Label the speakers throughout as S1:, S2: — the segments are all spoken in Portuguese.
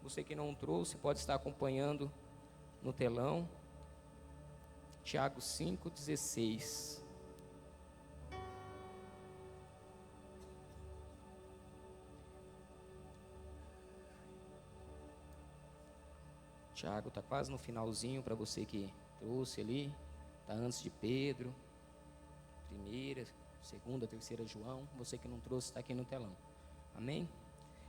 S1: Você que não trouxe, pode estar acompanhando no telão. Tiago 5,16. Tiago está quase no finalzinho, para você que trouxe ali. Está antes de Pedro. Primeira, segunda, terceira João. Você que não trouxe, está aqui no telão. Amém?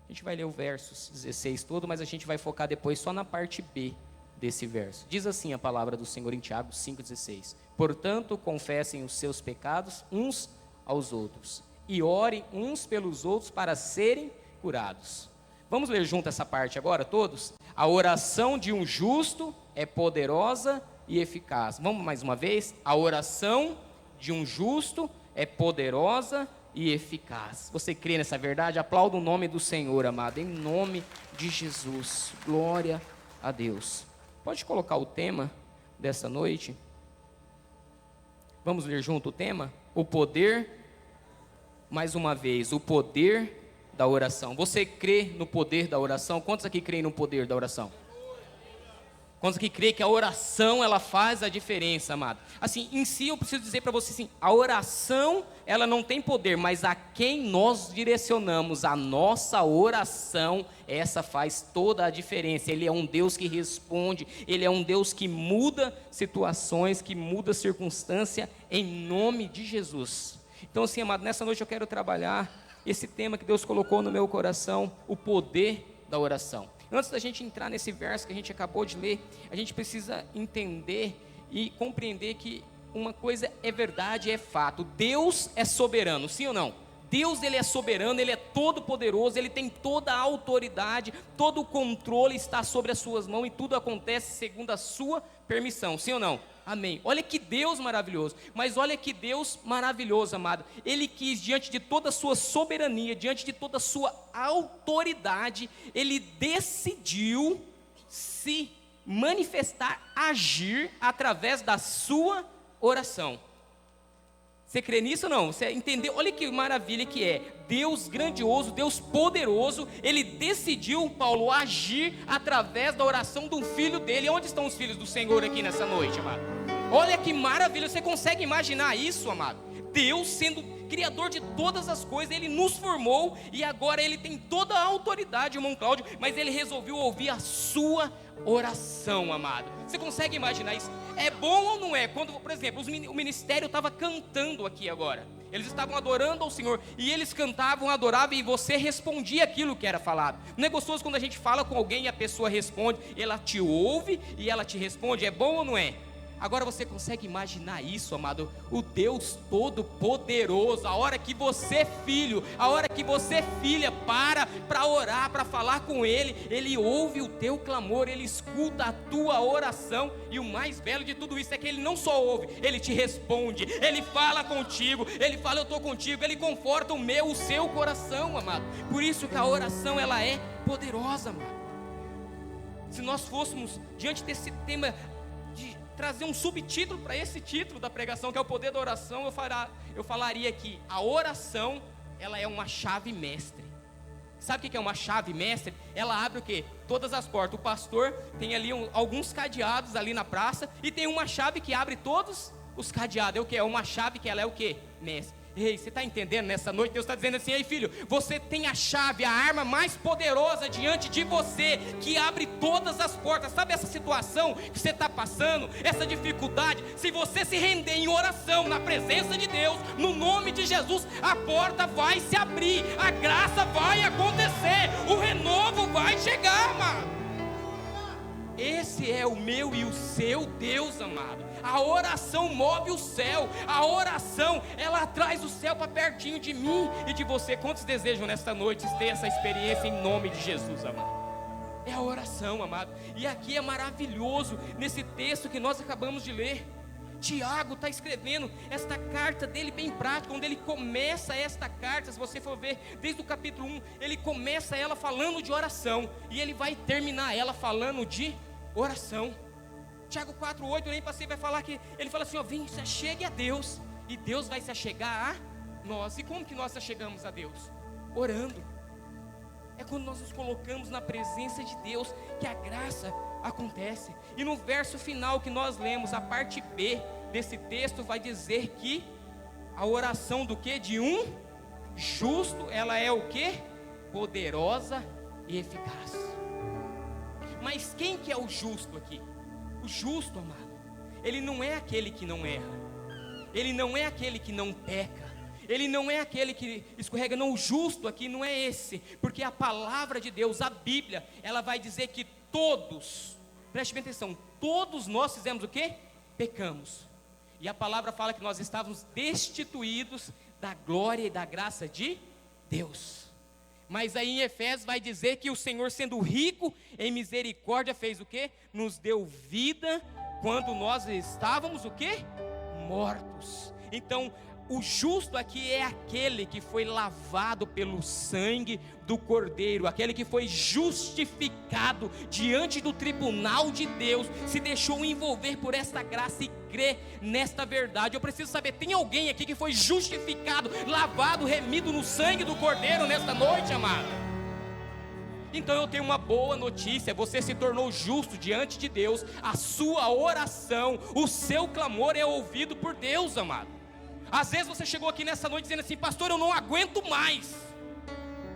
S1: A gente vai ler o verso 16 todo, mas a gente vai focar depois só na parte B desse verso. Diz assim a palavra do Senhor em Tiago 5,16. Portanto, confessem os seus pecados uns aos outros, e orem uns pelos outros para serem curados. Vamos ler junto essa parte agora, todos? A oração de um justo é poderosa e eficaz. Vamos mais uma vez? A oração de um justo é poderosa e eficaz. Você crê nessa verdade? Aplauda o nome do Senhor, amado, em nome de Jesus. Glória a Deus. Pode colocar o tema dessa noite? Vamos ler junto o tema? O poder, mais uma vez, o poder da oração. Você crê no poder da oração? Quantos aqui creem no poder da oração? Quantos aqui creem que a oração, ela faz a diferença, amado? Assim, em si eu preciso dizer para você assim, a oração, ela não tem poder, mas a quem nós direcionamos a nossa oração, essa faz toda a diferença. Ele é um Deus que responde, Ele é um Deus que muda situações, que muda circunstância, em nome de Jesus. Então assim, amado, nessa noite eu quero trabalhar esse tema que Deus colocou no meu coração, o poder da oração. Antes da gente entrar nesse verso que a gente acabou de ler, a gente precisa entender e compreender que uma coisa é verdade, é fato. Deus é soberano, sim ou não? Deus, Ele é soberano, Ele é todo poderoso, Ele tem toda a autoridade, todo o controle está sobre as suas mãos e tudo acontece segundo a sua permissão, sim ou não? Amém. Olha que Deus maravilhoso, mas olha que Deus maravilhoso, amado. Ele quis, diante de toda a sua soberania, diante de toda a sua autoridade, Ele decidiu se manifestar, agir através da sua oração. Você crê nisso ou não? Você entendeu? Olha que maravilha que é. Deus grandioso, Deus poderoso, Ele decidiu, Paulo, agir através da oração do filho dele. Onde estão os filhos do Senhor aqui nessa noite, amado? Olha que maravilha, você consegue imaginar isso, amado? Deus sendo criador de todas as coisas, Ele nos formou e agora Ele tem toda a autoridade, irmão Cláudio, mas Ele resolveu ouvir a sua oração, amado. Você consegue imaginar isso? É bom ou não é? Quando, por exemplo, o ministério estava cantando aqui agora, eles estavam adorando ao Senhor, e eles cantavam, adoravam, e você respondia aquilo que era falado. Não é gostoso quando a gente fala com alguém e a pessoa responde, ela te ouve e ela te responde? É bom ou não é? Agora você consegue imaginar isso, amado? O Deus Todo-Poderoso, a hora que você é filho, a hora que você é filha, para orar, para falar com Ele, Ele ouve o teu clamor, Ele escuta a tua oração, e o mais belo de tudo isso é que Ele não só ouve, Ele te responde, Ele fala contigo, Ele fala eu estou contigo, Ele conforta o seu coração, amado. Por isso que a oração, ela é poderosa, amado. Se nós fôssemos diante desse tema, trazer um subtítulo para esse título da pregação, que é o poder da oração, eu falaria que a oração, ela é uma chave mestre. Sabe o que é uma chave mestre? Ela abre o quê? Todas as portas. O pastor tem ali alguns cadeados ali na praça, e tem uma chave que abre todos os cadeados. É o que? É uma chave que ela é o quê? Mestre. Ei, você está entendendo? Nessa noite Deus está dizendo assim: ei filho, você tem a chave, a arma mais poderosa diante de você, que abre todas as portas. Sabe essa situação que você está passando, essa dificuldade? Se você se render em oração, na presença de Deus, no nome de Jesus, a porta vai se abrir, a graça vai acontecer, o renovo vai chegar, amado. Esse é o meu e o seu Deus, amado. A oração move o céu. A oração, ela traz o céu para pertinho de mim e de você. Quantos desejam nesta noite ter essa experiência em nome de Jesus, amado? É a oração, amado. E aqui é maravilhoso, nesse texto que nós acabamos de ler, Tiago está escrevendo esta carta dele bem prática, onde ele começa esta carta, se você for ver, desde o capítulo 1, ele começa ela falando de oração, e ele vai terminar ela falando de oração. Tiago 4,8, eu nem passei, vai falar que, ele fala assim, ó, vem, se achegue a Deus, e Deus vai se achegar a nós. E como que nós se achegamos a Deus? Orando. É quando nós nos colocamos na presença de Deus que a graça acontece. E no verso final que nós lemos, a parte B desse texto vai dizer que a oração do quê? De um justo, ela é o quê? Poderosa e eficaz. Mas quem que é o justo aqui? O justo, amado, ele não é aquele que não erra, ele não é aquele que não peca, ele não é aquele que escorrega. Não, o justo aqui não é esse, porque a palavra de Deus, a Bíblia, ela vai dizer que todos, preste bem atenção, todos nós fizemos o quê? Pecamos. E a palavra fala que nós estávamos destituídos da glória e da graça de Deus. Mas aí em Efésios vai dizer que o Senhor, sendo rico em misericórdia, fez o quê? Nos deu vida quando nós estávamos o quê? Mortos. Então, o justo aqui é aquele que foi lavado pelo sangue do Cordeiro, aquele que foi justificado diante do tribunal de Deus, se deixou envolver por esta graça e crê nesta verdade. Eu preciso saber, tem alguém aqui que foi justificado, lavado, remido no sangue do Cordeiro nesta noite, amado? Então eu tenho uma boa notícia: você se tornou justo diante de Deus, a sua oração, o seu clamor é ouvido por Deus, amado. Às vezes você chegou aqui nessa noite dizendo assim: pastor, eu não aguento mais,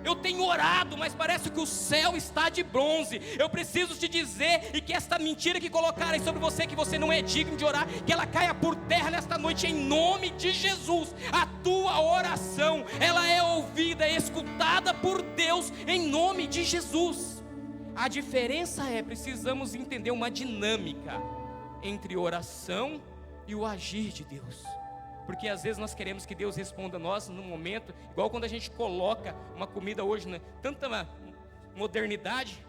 S1: eu tenho orado, mas parece que o céu está de bronze. Eu preciso te dizer, e que esta mentira que colocarem sobre você, que você não é digno de orar, que ela caia por terra nesta noite, em nome de Jesus. A tua oração, ela é ouvida, é escutada por Deus, em nome de Jesus. A diferença é, precisamos entender uma dinâmica entre oração e o agir de Deus. Porque às vezes nós queremos que Deus responda a nós no momento, igual quando a gente coloca uma comida hoje, né? Tanta modernidade,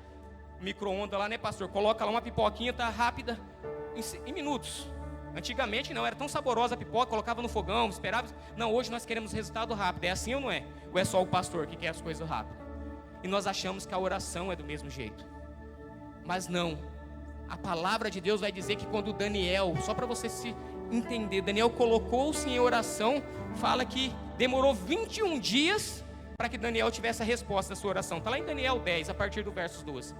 S1: micro-ondas lá, né, pastor? Coloca lá uma pipoquinha, tá rápida, em minutos. Antigamente não, era tão saborosa a pipoca, colocava no fogão, esperava. Não, hoje nós queremos resultado rápido. É assim ou não é? Ou é só o pastor que quer as coisas rápido? E nós achamos que a oração é do mesmo jeito. Mas não. A palavra de Deus vai dizer que quando Daniel, só para você se entender, Daniel colocou-se em oração, fala que demorou 21 dias para que Daniel tivesse a resposta da sua oração. Está lá em Daniel 10, a partir do verso 12.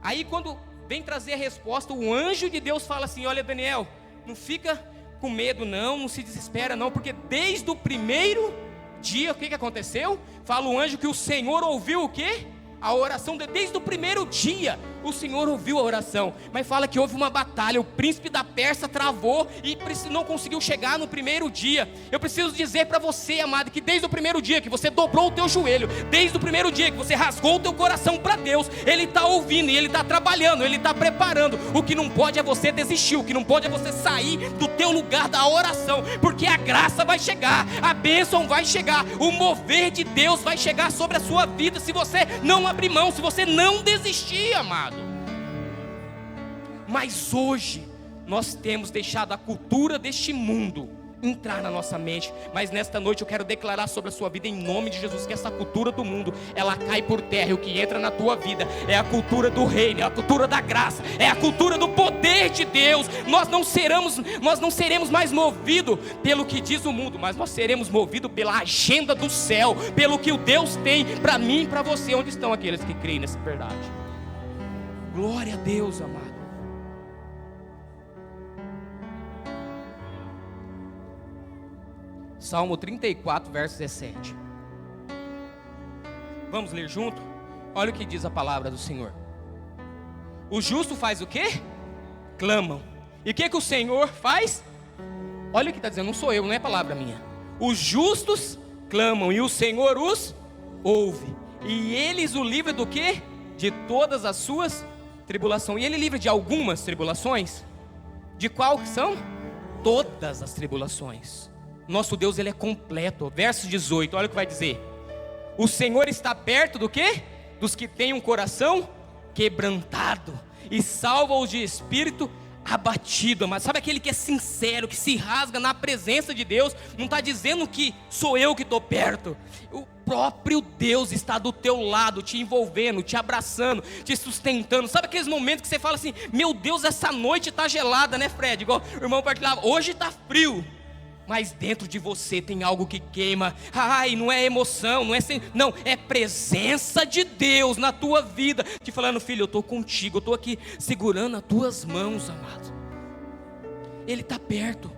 S1: Aí quando vem trazer a resposta, o anjo de Deus fala assim: olha, Daniel, não fica com medo não, não se desespera não, porque desde o primeiro dia, o que aconteceu? Fala o anjo que o Senhor ouviu o quê? A oração, desde o primeiro dia, o Senhor ouviu a oração. Mas fala que houve uma batalha, o príncipe da Pérsia travou e não conseguiu chegar no primeiro dia. Eu preciso dizer para você, amado, que desde o primeiro dia que você dobrou o teu joelho, desde o primeiro dia que você rasgou o teu coração para Deus, Ele está ouvindo e Ele está trabalhando, Ele está preparando. O que não pode é você desistir, o que não pode é você sair do teu lugar da oração, porque a graça vai chegar, a bênção vai chegar, o mover de Deus vai chegar sobre a sua vida, se você não abrir mão, se você não desistir, amado. Mas hoje nós temos deixado a cultura deste mundo entrar na nossa mente. Mas nesta noite eu quero declarar sobre a sua vida, em nome de Jesus, que essa cultura do mundo, ela cai por terra. E o que entra na tua vida é a cultura do reino, é a cultura da graça, é a cultura do poder de Deus. Nós não seremos mais movidos pelo que diz o mundo, mas nós seremos movidos pela agenda do céu, pelo que o Deus tem para mim e para você. Onde estão aqueles que creem nessa verdade? Glória a Deus, amado. Salmo 34, verso 17. Vamos ler junto? Olha o que diz a palavra do Senhor. O justo faz o quê? Clamam. E o que o Senhor faz? Olha o que está dizendo, não sou eu, não é palavra minha. Os justos clamam e o Senhor os ouve. E eles o livra do quê? De todas as suas tribulações. E Ele livra de algumas tribulações? De qual que são? Todas as tribulações. Nosso Deus, Ele é completo. Verso 18, olha o que vai dizer. O Senhor está perto do quê? Dos que têm um coração quebrantado e salva-os de espírito abatido. Mas sabe aquele que é sincero, que se rasga na presença de Deus? Não está dizendo que sou eu que estou perto. O próprio Deus está do teu lado, te envolvendo, te abraçando, te sustentando. Sabe aqueles momentos que você fala assim: meu Deus, essa noite está gelada, né, Fred? Igual o irmão partilhava, hoje está frio. mas dentro de você tem algo que queima. Ai, não é emoção, não, é presença de Deus na tua vida, te falando: filho, eu estou contigo, eu estou aqui segurando as tuas mãos, amado. Ele está perto.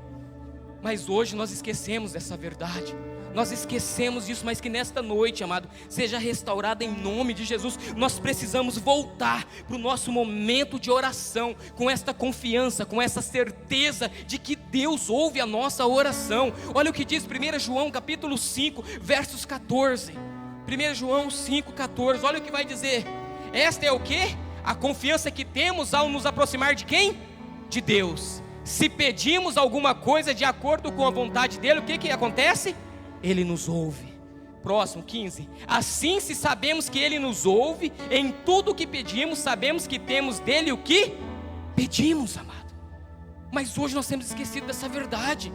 S1: Mas hoje nós esquecemos dessa verdade, nós esquecemos disso. Mas que nesta noite, amado, seja restaurada em nome de Jesus. Nós precisamos voltar para o nosso momento de oração, com esta confiança, com essa certeza de que Deus ouve a nossa oração. Olha o que diz 1 João capítulo 5, versos 14. 1 João 5, 14, olha o que vai dizer. Esta é o que? A confiança que temos ao nos aproximar de quem? De Deus. Se pedimos alguma coisa de acordo com a vontade dele, o que acontece? Ele nos ouve. Próximo, 15. Assim, se sabemos que ele nos ouve, em tudo o que pedimos, sabemos que temos dele o que pedimos, amado. Mas hoje nós temos esquecido dessa verdade.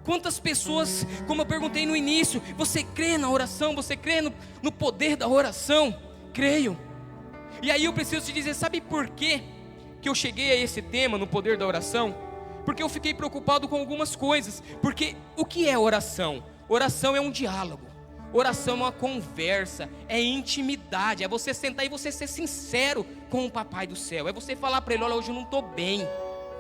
S1: Quantas pessoas, como eu perguntei no início, você crê na oração? Você crê no poder da oração? Creio. E aí eu preciso te dizer, sabe por quê que eu cheguei a esse tema, no poder da oração? Porque eu fiquei preocupado com algumas coisas. Porque o que é oração? Oração é um diálogo, oração é uma conversa, é intimidade, é você sentar e você ser sincero com o papai do céu. É você falar para ele: olha, hoje eu não estou bem,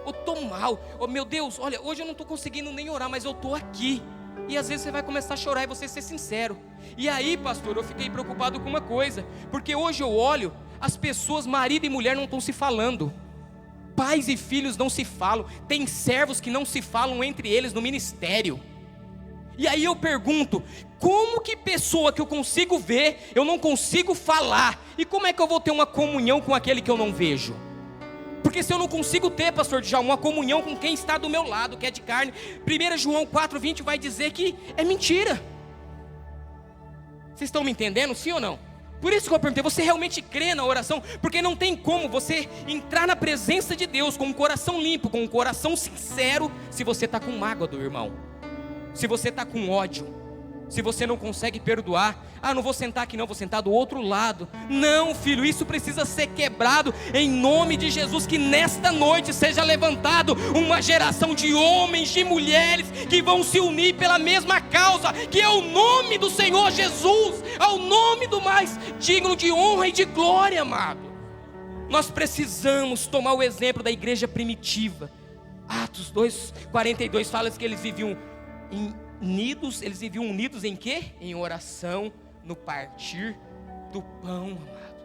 S1: eu estou mal, oh, meu Deus, olha, hoje eu não estou conseguindo nem orar, mas eu estou aqui. E às vezes você vai começar a chorar e você ser sincero. E aí, pastor, eu fiquei preocupado com uma coisa, porque hoje eu olho, as pessoas, marido e mulher, não estão se falando. Pais e filhos não se falam. Tem servos que não se falam entre eles no ministério. E aí eu pergunto: como que pessoa que eu consigo ver, eu não consigo falar? E como é que eu vou ter uma comunhão com aquele que eu não vejo? Porque se eu não consigo ter, pastor Djalma, uma comunhão com quem está do meu lado, que é de carne, 1 João 4,20 vai dizer que é mentira. Vocês estão me entendendo, sim ou não? Por isso que eu perguntei: você realmente crê na oração? Porque não tem como você entrar na presença de Deus com um coração limpo, com um coração sincero, se você está com mágoa do irmão, se você está com ódio, se você não consegue perdoar. Ah, não vou sentar aqui não, vou sentar do outro lado. Não, filho, isso precisa ser quebrado em nome de Jesus. Que nesta noite seja levantado uma geração de homens, de mulheres, que vão se unir pela mesma causa, que é o nome do Senhor Jesus, ao nome do mais digno de honra e de glória, amado. Nós precisamos tomar o exemplo da igreja primitiva. Atos 2:42 fala que eles viviam unidos em quê? Em oração, no partir do pão, amado.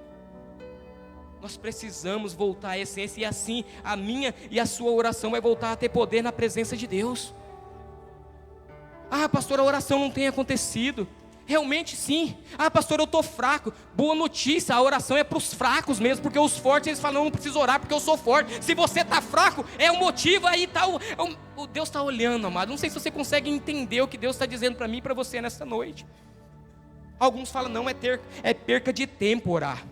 S1: Nós precisamos voltar à essência, e assim a minha e a sua oração vai voltar a ter poder na presença de Deus. Ah, pastor, a oração não tem acontecido. Realmente sim. Ah, pastor, eu estou fraco. Boa notícia, a oração é para os fracos mesmo, porque os fortes, eles falam: não preciso orar porque eu sou forte. Se você está fraco, é o motivo, aí está o Deus está olhando, amado. Não sei se você consegue entender o que Deus está dizendo para mim e para você nessa noite. Alguns falam: não, é perca de tempo orar.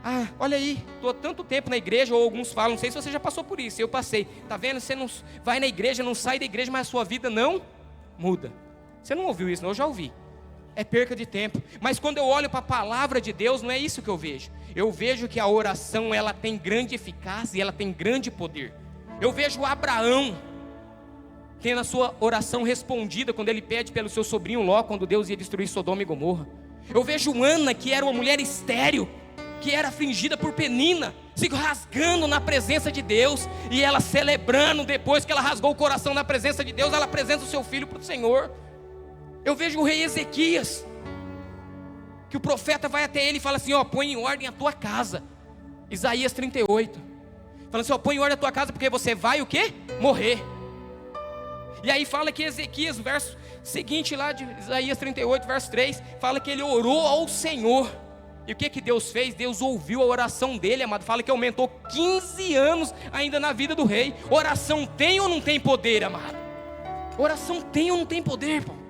S1: Ah, olha aí, estou há tanto tempo na igreja. Ou alguns falam, não sei se você já passou por isso, eu passei. Está vendo, você não vai na igreja, não sai da igreja, mas a sua vida não muda. Você não ouviu isso, não? Eu já ouvi. É perca de tempo. Mas quando eu olho para a palavra de Deus, não é isso que eu vejo. Eu vejo que a oração, ela tem grande eficácia e ela tem grande poder. Eu vejo Abraão tendo a sua oração respondida quando ele pede pelo seu sobrinho Ló, quando Deus ia destruir Sodoma e Gomorra. Eu vejo Ana, que era uma mulher estéril, que era afligida por Penina, se rasgando na presença de Deus, e ela celebrando. Depois que ela rasgou o coração na presença de Deus, ela apresenta o seu filho para o Senhor. Eu vejo o rei Ezequias, que o profeta vai até ele e fala assim: ó, põe em ordem a tua casa. Isaías 38, falando assim: ó, põe em ordem a tua casa, porque você vai o quê? Morrer. E aí fala que Ezequias, o verso seguinte lá de Isaías 38, verso 3, fala que ele orou ao Senhor. E o que Deus fez? Deus ouviu a oração dele, amado. Fala que aumentou 15 anos ainda na vida do rei. Oração tem ou não tem poder, amado? Oração tem ou não tem poder, irmão?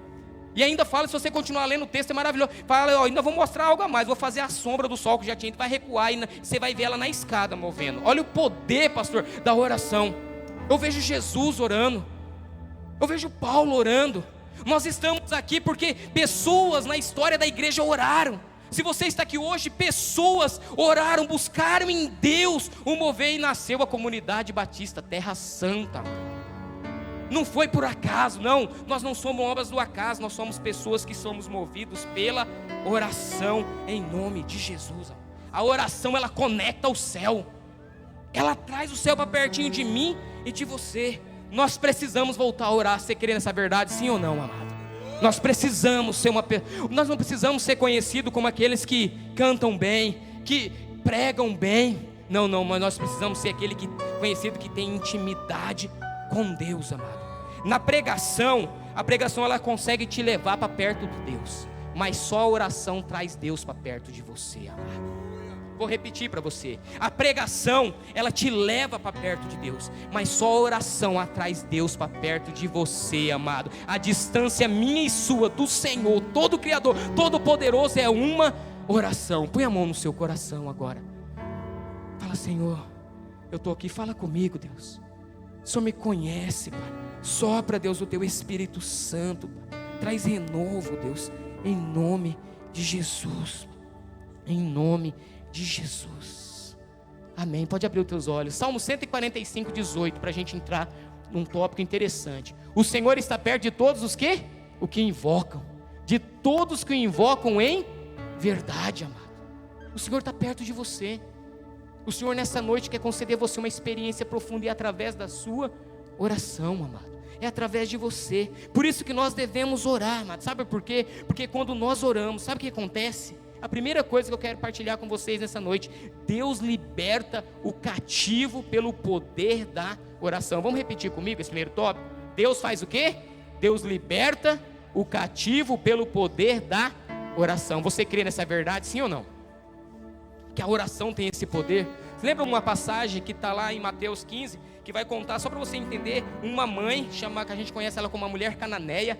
S1: E ainda fala, se você continuar lendo o texto, é maravilhoso. Fala: ó, ainda vou mostrar algo a mais. Vou fazer a sombra do sol que já tinha, vai recuar e você vai ver ela na escada movendo. Olha o poder, pastor, da oração. Eu vejo Jesus orando. Eu vejo Paulo orando. Nós estamos aqui porque pessoas na história da igreja oraram. Se você está aqui hoje, pessoas oraram, buscaram em Deus o mover, e nasceu a comunidade batista Terra Santa. Não foi por acaso, não. Nós não somos obras do acaso. Nós somos pessoas que somos movidos pela oração em nome de Jesus. A oração, ela conecta o céu. Ela traz o céu para pertinho de mim e de você. Nós precisamos voltar a orar. Você crê nessa verdade, sim ou não, amado? Nós precisamos ser nós não precisamos ser conhecidos como aqueles que cantam bem, que pregam bem. Não, mas nós precisamos ser aquele conhecido que tem intimidade com Deus, amado. Na pregação, a pregação ela consegue te levar para perto de Deus, mas só a oração traz Deus para perto de você, amado. Vou repetir para você. A pregação, ela te leva para perto de Deus, mas só a oração atrai Deus para perto de você, amado. A distância minha e sua do Senhor, todo Criador, todo poderoso, é uma oração. Põe a mão no seu coração agora. Fala: Senhor, eu estou aqui, fala comigo, Deus. O Senhor me conhece, Pai. Sopra, Deus, o teu Espírito Santo, Pai. Traz renovo, Deus, em nome de Jesus. Em nome de Jesus. Amém. Pode abrir os teus olhos. Salmo 145, 18, para a gente entrar num tópico interessante. O Senhor está perto de todos os que? O que invocam. De todos que o invocam em verdade, amado. O Senhor está perto de você. O Senhor nessa noite quer conceder a você uma experiência profunda, e através da sua oração, amado. É através de você. Por isso que nós devemos orar, amado. Sabe por quê? Porque quando nós oramos, sabe o que acontece? A primeira coisa que eu quero partilhar com vocês nessa noite: Deus liberta o cativo pelo poder da oração. Vamos repetir comigo esse primeiro tópico? Deus faz o quê? Deus liberta o cativo pelo poder da oração. Você crê nessa verdade, sim ou não? Que a oração tem esse poder. Você lembra uma passagem que está lá em Mateus 15, que vai contar, só para você entender, uma mãe, que a gente conhece ela como uma mulher cananeia.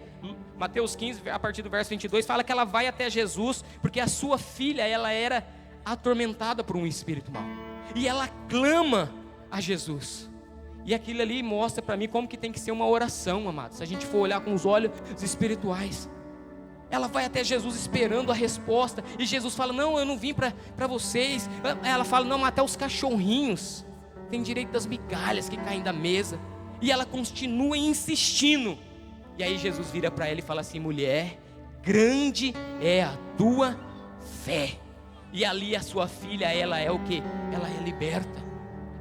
S1: Mateus 15, a partir do verso 22, fala que ela vai até Jesus, porque a sua filha, ela era atormentada por um espírito mau, e ela clama a Jesus. E aquilo ali mostra para mim como que tem que ser uma oração, amados, se a gente for olhar com os olhos espirituais. Ela vai até Jesus esperando a resposta, e Jesus fala: não, eu não vim para vocês. Ela fala: não, mas até os cachorrinhos têm direito das migalhas que caem da mesa. E ela continua insistindo. E aí Jesus vira para ela e fala assim: mulher, grande é a tua fé. E ali a sua filha, ela é o quê? Ela é liberta.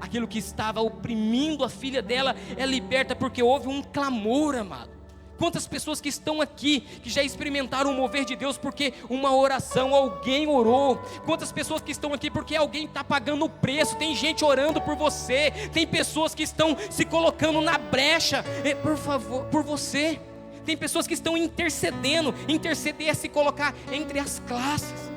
S1: Aquilo que estava oprimindo a filha dela é liberta, porque houve um clamor, amado. Quantas pessoas que estão aqui, que já experimentaram o mover de Deus, porque uma oração, alguém orou. Quantas pessoas que estão aqui, porque alguém está pagando o preço. Tem gente orando por você. Tem pessoas que estão se colocando na brecha, por favor, por você. Tem pessoas que estão intercedendo. Interceder é se colocar entre as classes.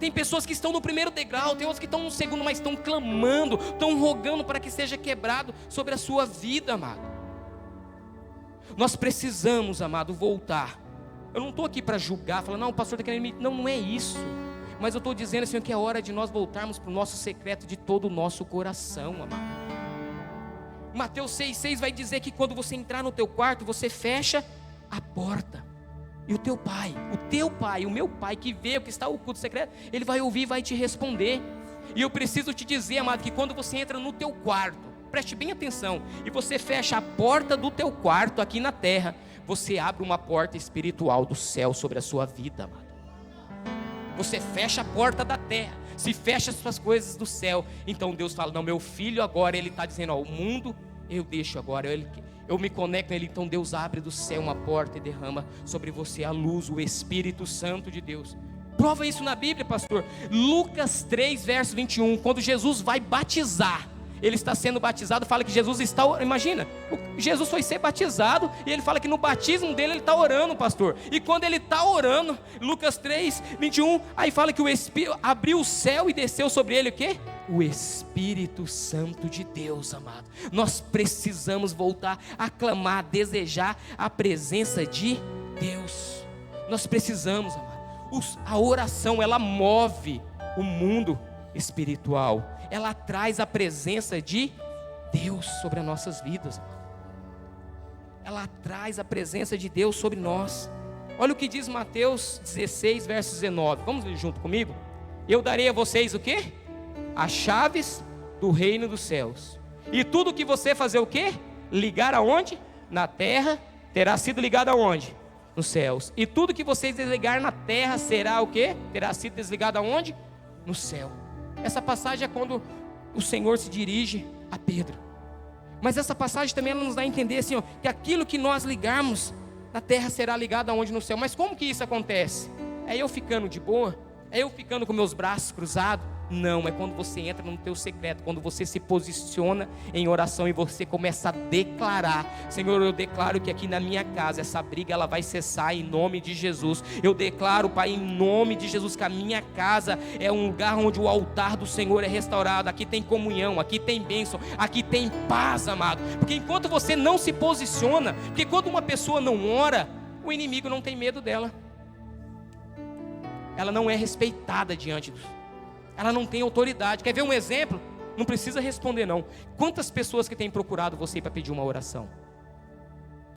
S1: Tem pessoas que estão no primeiro degrau, tem outros que estão no segundo, mas estão clamando, estão rogando para que seja quebrado sobre a sua vida, amado. Nós precisamos, amado, voltar. Eu não estou aqui para julgar, falar: não, o pastor está querendo me... Não é isso. Mas eu estou dizendo assim, que é hora de nós voltarmos para o nosso secreto de todo o nosso coração, amado. Mateus 6,6 vai dizer que quando você entrar no teu quarto, você fecha a porta. E o teu pai, o meu pai que vê o que está oculto secreto, ele vai ouvir e vai te responder. E eu preciso te dizer, amado, que quando você entra no teu quarto, preste bem atenção, e você fecha a porta do teu quarto aqui na terra, você abre uma porta espiritual do céu sobre a sua vida, amado. Você fecha a porta da terra, se fecha as suas coisas do céu. Então Deus fala: não, meu filho agora, ele está dizendo: ó, o mundo eu deixo agora, eu me conecto a ele. Então Deus abre do céu uma porta e derrama sobre você a luz, o Espírito Santo de Deus. Prova isso na Bíblia, pastor. Lucas 3, verso 21, quando Jesus vai batizar, ele está sendo batizado, fala que Jesus está, imagina, Jesus foi ser batizado, e ele fala que no batismo dele ele está orando, pastor. E quando ele está orando, Lucas 3, 21, aí fala que o Espírito abriu o céu e desceu sobre ele o quê? O Espírito Santo de Deus, amado. Nós precisamos voltar a clamar, a desejar a presença de Deus. Nós precisamos, amado. A oração, ela move o mundo espiritual. Ela traz a presença de Deus sobre as nossas vidas. Ela traz a presença de Deus sobre nós. Olha o que diz Mateus 16, verso 19. Vamos ler junto comigo? Eu darei a vocês o quê? As chaves do reino dos céus. E tudo que você fazer o quê? ligar aonde? Na terra, terá sido ligado aonde? Nos céus. E tudo que vocês desligarem na terra será o quê? Terá sido desligado aonde? No céu. Essa passagem é quando o Senhor se dirige a Pedro. Mas essa passagem também ela nos dá a entender assim, ó, que aquilo que nós ligarmos na terra será ligado aonde? No céu. Mas como que isso acontece? É eu ficando de boa? É eu ficando com meus braços cruzados? Não, é quando você entra no teu secreto, quando você se posiciona em oração e você começa a declarar: Senhor, eu declaro que aqui na minha casa essa briga ela vai cessar em nome de Jesus. Eu declaro, Pai, em nome de Jesus, que a minha casa é um lugar onde o altar do Senhor é restaurado. Aqui tem comunhão, aqui tem bênção, aqui tem paz, amado. Porque enquanto você não se posiciona, porque quando uma pessoa não ora, o inimigo não tem medo dela. Ela não é respeitada diante dos... Ela não tem autoridade. Quer ver um exemplo? Não precisa responder não. Quantas pessoas que têm procurado você para pedir uma oração?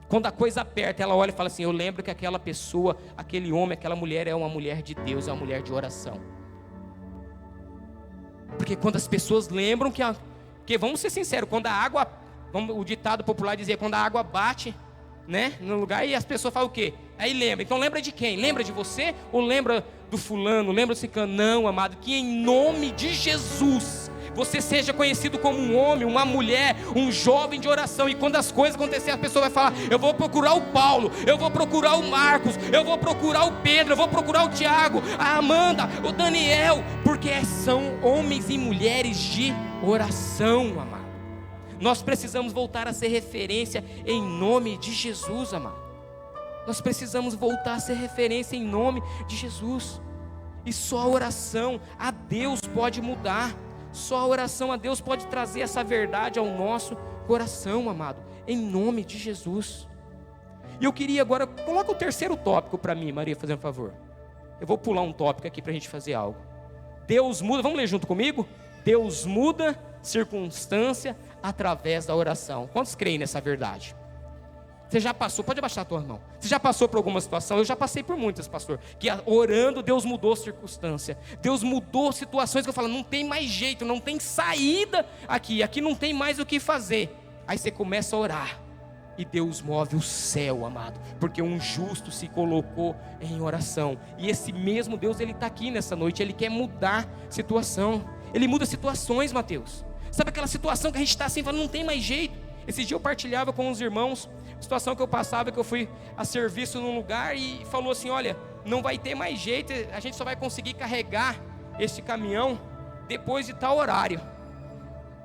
S1: Quando a coisa aperta, ela olha e fala assim: eu lembro que aquela pessoa, aquele homem, aquela mulher é uma mulher de Deus, é uma mulher de oração. Porque quando as pessoas lembram que vamos ser sinceros, quando a água, o ditado popular dizia, quando a água bate, né, no lugar, e as pessoas falam o quê? Aí lembra. Então lembra de quem? Lembra de você? Ou lembra do fulano? Lembra do ciclano? Não, amado, que em nome de Jesus você seja conhecido como um homem, uma mulher, um jovem de oração. E quando as coisas acontecerem, a pessoa vai falar: eu vou procurar o Paulo, eu vou procurar o Marcos, eu vou procurar o Pedro, eu vou procurar o Tiago, a Amanda, o Daniel, porque são homens e mulheres de oração, amado. Nós precisamos voltar a ser referência em nome de Jesus, amado. Nós precisamos voltar a ser referência em nome de Jesus. E só a oração a Deus pode mudar. Só a oração a Deus pode trazer essa verdade ao nosso coração, amado, em nome de Jesus. E eu queria agora, coloca o terceiro tópico para mim, Maria, fazendo um favor. Eu vou pular um tópico aqui para a gente fazer algo. Deus muda, vamos ler junto comigo? Deus muda circunstância através da oração. Quantos creem nessa verdade? Você já passou, pode abaixar a tua mão. Você já passou por alguma situação? Eu já passei por muitas, pastor. Que orando, Deus mudou circunstância. Deus mudou situações que eu falo: não tem mais jeito, não tem saída aqui não tem mais o que fazer. Aí você começa a orar e Deus move o céu, amado. Porque um justo se colocou em oração. E esse mesmo Deus, Ele está aqui nessa noite. Ele quer mudar situação. Ele muda situações, Mateus. Sabe aquela situação que a gente está assim, falando, não tem mais jeito. Esse dia eu partilhava com os irmãos a situação que eu passava, que eu fui a serviço num lugar e falou assim: olha, não vai ter mais jeito, a gente só vai conseguir carregar este caminhão depois de tal horário.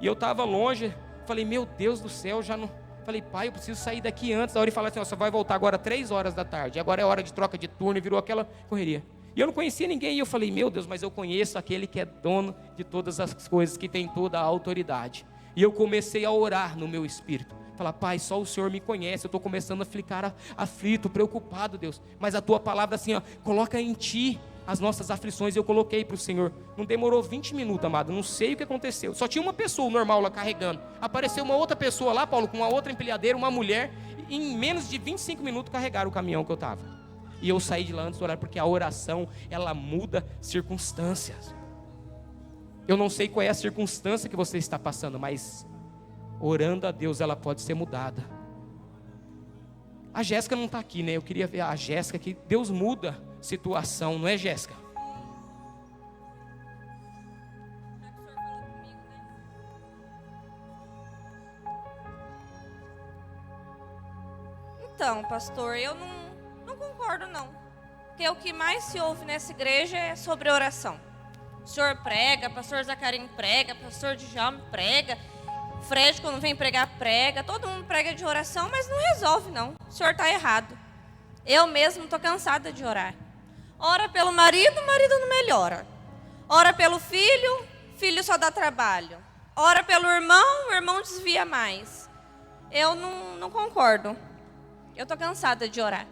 S1: E eu estava longe, falei: meu Deus do céu, já não... Falei: pai, eu preciso sair daqui antes. A hora ele falou assim: ó, você vai voltar agora 3 horas da tarde, agora é hora de troca de turno, e virou aquela correria. E eu não conhecia ninguém, e eu falei: meu Deus, mas eu conheço aquele que é dono de todas as coisas, que tem toda a autoridade. E eu comecei a orar no meu espírito, falar: pai, só o Senhor me conhece, eu estou começando a ficar aflito, preocupado, Deus, mas a tua palavra assim, ó, coloca em ti as nossas aflições. Eu coloquei para o Senhor, não demorou 20 minutos, amado, não sei o que aconteceu, só tinha uma pessoa normal lá carregando, apareceu uma outra pessoa lá, Paulo, com uma outra empilhadeira, uma mulher, e em menos de 25 minutos carregaram o caminhão que eu estava, e eu saí de lá antes de orar, porque a oração, ela muda circunstâncias. Eu não sei qual é a circunstância que você está passando, mas orando a Deus, ela pode ser mudada. A Jéssica não está aqui, né? Eu queria ver a Jéssica aqui. Deus muda situação, não é, Jéssica?
S2: Então, pastor, eu não concordo não. Porque o que mais se ouve nessa igreja é sobre oração. O senhor prega, pastor Zacarim prega, pastor Djalma prega, Fred quando vem pregar prega, todo mundo prega de oração, mas não resolve não, o senhor está errado. Eu mesmo estou cansada de orar. Ora pelo marido, o marido não melhora. Ora pelo filho, filho só dá trabalho. Ora pelo irmão, o irmão desvia mais. Eu não concordo, eu estou cansada de orar.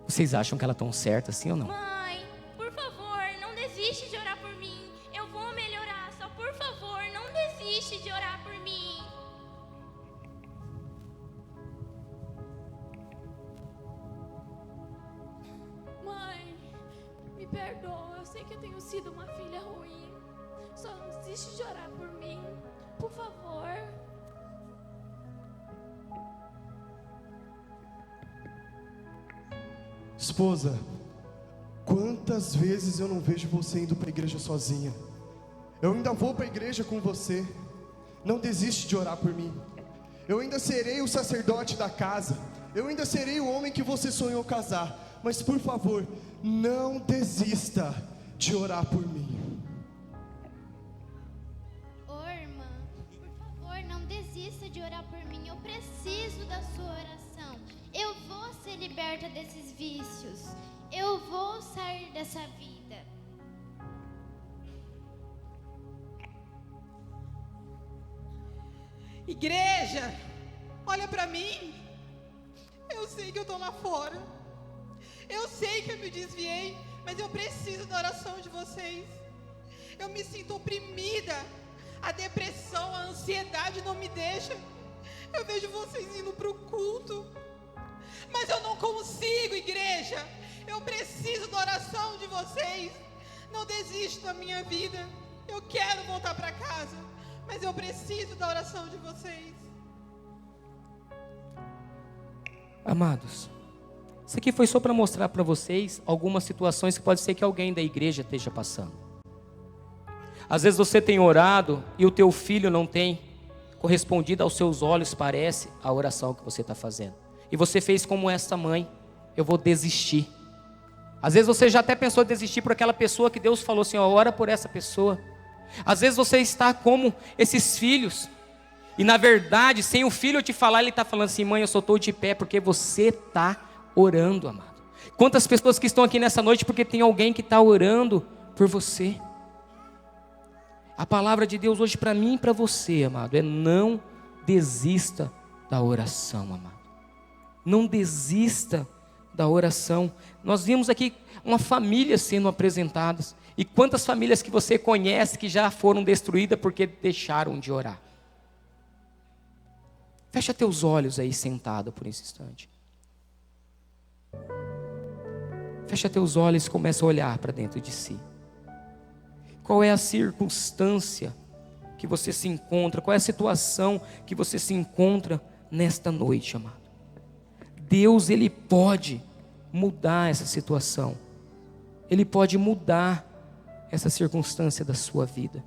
S1: Vocês acham que ela está certa assim ou não?
S3: Mãe, por favor, não desiste de orar por mim. Eu vou melhorar, só por favor, não desiste de orar por mim. Mãe, me Me perdoa, eu sei que eu tenho sido uma filha ruim. Só não desiste de orar por mim, por favor.
S4: Esposa, quantas vezes eu não vejo você indo para a igreja sozinha? Eu ainda vou para a igreja com você. Não desiste de orar por mim. Eu ainda serei o sacerdote da casa. Eu ainda serei o homem que você sonhou casar. Mas por favor, não desista de orar por mim.
S5: Ô irmã, por favor, não desista de orar por mim. Eu preciso da sua oração. Eu vou ser liberta desses vícios. Eu vou sair dessa vida.
S6: Igreja, olha pra mim. Eu sei que eu tô lá fora. Eu sei que eu me desviei, mas eu preciso da oração de vocês. Eu me sinto oprimida. A depressão, a ansiedade não me deixa. Eu vejo vocês indo pro culto, mas eu não consigo, igreja. Eu preciso da oração de vocês. Não desiste da minha vida. Eu quero voltar para casa, mas eu preciso da oração de vocês.
S1: Amados, isso aqui foi só para mostrar para vocês algumas situações que pode ser que alguém da igreja esteja passando. Às vezes você tem orado e o teu filho não tem correspondido aos seus olhos, parece, a oração que você está fazendo. E você fez como essa mãe: eu vou desistir. Às vezes você já até pensou em desistir por aquela pessoa que Deus falou assim: ó, ora por essa pessoa. Às vezes você está como esses filhos, e na verdade, sem o filho te falar, ele está falando assim: mãe, eu só estou de pé porque você está orando, amado. Quantas pessoas que estão aqui nessa noite porque tem alguém que está orando por você. A palavra de Deus hoje para mim e para você, amado, é: não desista da oração, amado. Não desista da oração. Nós vimos aqui uma família sendo apresentadas. E quantas famílias que você conhece que já foram destruídas porque deixaram de orar? Fecha teus olhos aí sentado por esse instante. Fecha teus olhos e começa a olhar para dentro de si. Qual é a circunstância que você se encontra? Qual é a situação que você se encontra nesta noite, amado? Deus, Ele pode mudar essa situação. Ele pode mudar essa circunstância da sua vida.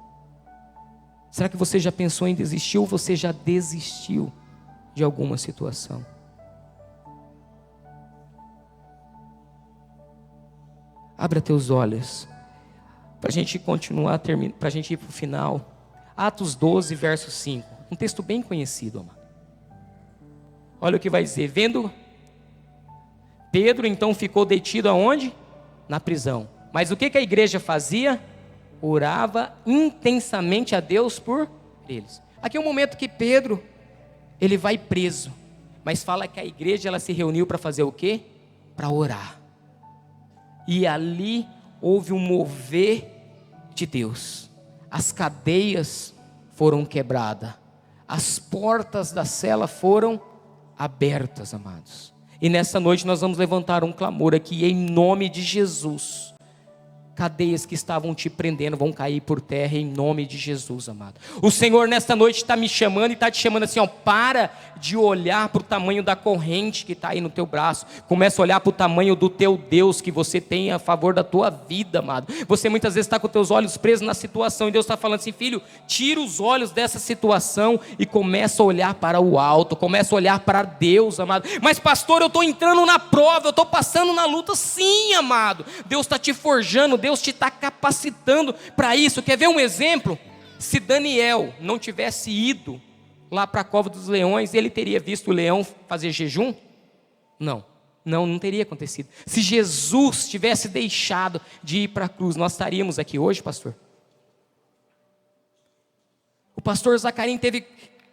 S1: Será que você já pensou em desistir ou você já desistiu de alguma situação? Abra teus olhos para a gente continuar, para a gente ir para o final. Atos 12, verso 5. Um texto bem conhecido, amado. Olha o que vai dizer: vendo Pedro, então ficou detido aonde? Na prisão. Mas o que a igreja fazia? Orava intensamente a Deus por eles. Aqui é um momento que Pedro, ele vai preso. Mas fala que a igreja, ela se reuniu para fazer o quê? Para orar. E ali houve um mover de Deus. As cadeias foram quebradas. As portas da cela foram abertas, amados. E nessa noite nós vamos levantar um clamor aqui em nome de Jesus. Cadeias que estavam te prendendo vão cair por terra em nome de Jesus, amado. O Senhor nesta noite está me chamando e está te chamando assim, ó: para de olhar para o tamanho da corrente que está aí no teu braço. Começa a olhar para o tamanho do teu Deus que você tem a favor da tua vida, amado. Você muitas vezes está com os teus olhos presos na situação e Deus está falando assim: filho, tira os olhos dessa situação e começa a olhar para o alto, começa a olhar para Deus, amado. Mas pastor, eu estou entrando na prova, eu estou passando na luta. Sim, amado, Deus está te forjando, Deus te está capacitando para isso. Quer ver um exemplo? Se Daniel não tivesse ido lá para a cova dos leões, ele teria visto o leão fazer jejum? Não teria acontecido. Se Jesus tivesse deixado de ir para a cruz, nós estaríamos aqui hoje, pastor? O pastor Zacarim teve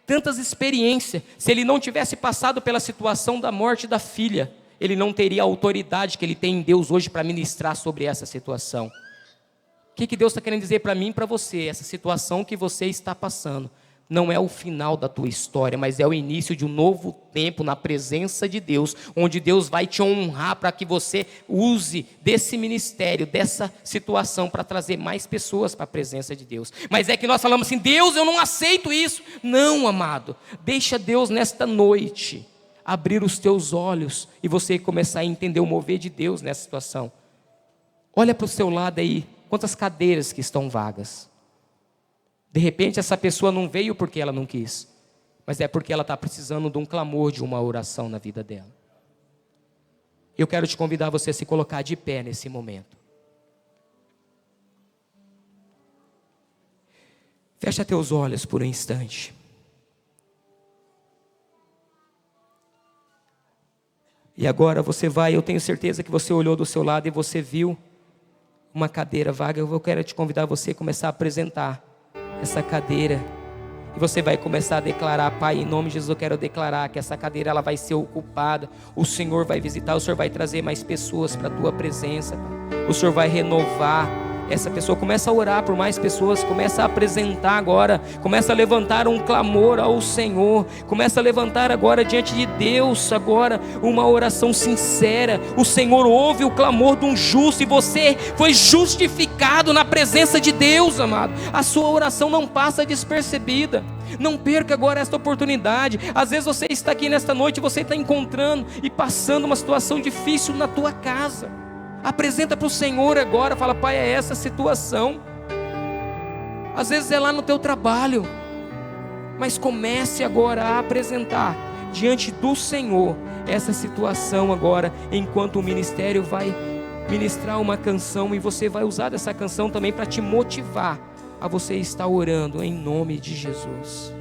S1: tantas experiências. Se ele não tivesse passado pela situação da morte da filha, ele não teria a autoridade que ele tem em Deus hoje para ministrar sobre essa situação. O que Deus está querendo dizer para mim e para você? Essa situação que você está passando não é o final da tua história, mas é o início de um novo tempo na presença de Deus, onde Deus vai te honrar para que você use desse ministério, dessa situação, para trazer mais pessoas para a presença de Deus. Mas é que nós falamos assim: Deus, eu não aceito isso. Não, amado, deixa Deus nesta noite abrir os teus olhos e você começar a entender o mover de Deus nessa situação. Olha para o seu lado aí, quantas cadeiras que estão vagas. De repente essa pessoa não veio porque ela não quis, mas é porque ela está precisando de um clamor, de uma oração na vida dela. Eu quero te convidar você a se colocar de pé nesse momento. Fecha teus olhos por um instante. E agora você vai, eu tenho certeza que você olhou do seu lado e você viu uma cadeira vaga. Eu quero te convidar você a começar a apresentar essa cadeira, e você vai começar a declarar: Pai, em nome de Jesus, eu quero declarar que essa cadeira ela vai ser ocupada. O Senhor vai visitar, o Senhor vai trazer mais pessoas para a tua presença, o Senhor vai renovar essa pessoa. Começa a orar por mais pessoas, começa a apresentar agora, começa a levantar um clamor ao Senhor, começa a levantar agora diante de Deus, agora uma oração sincera. O Senhor ouve o clamor de um justo, e você foi justificado na presença de Deus, amado. A sua oração não passa despercebida. Não perca agora esta oportunidade. Às vezes você está aqui nesta noite, você está encontrando e passando uma situação difícil na tua casa. Apresenta para o Senhor agora, fala: Pai, é essa situação. Às vezes é lá no teu trabalho, mas comece agora a apresentar diante do Senhor essa situação agora, enquanto o ministério vai ministrar uma canção, e você vai usar dessa canção também para te motivar a você estar orando em nome de Jesus.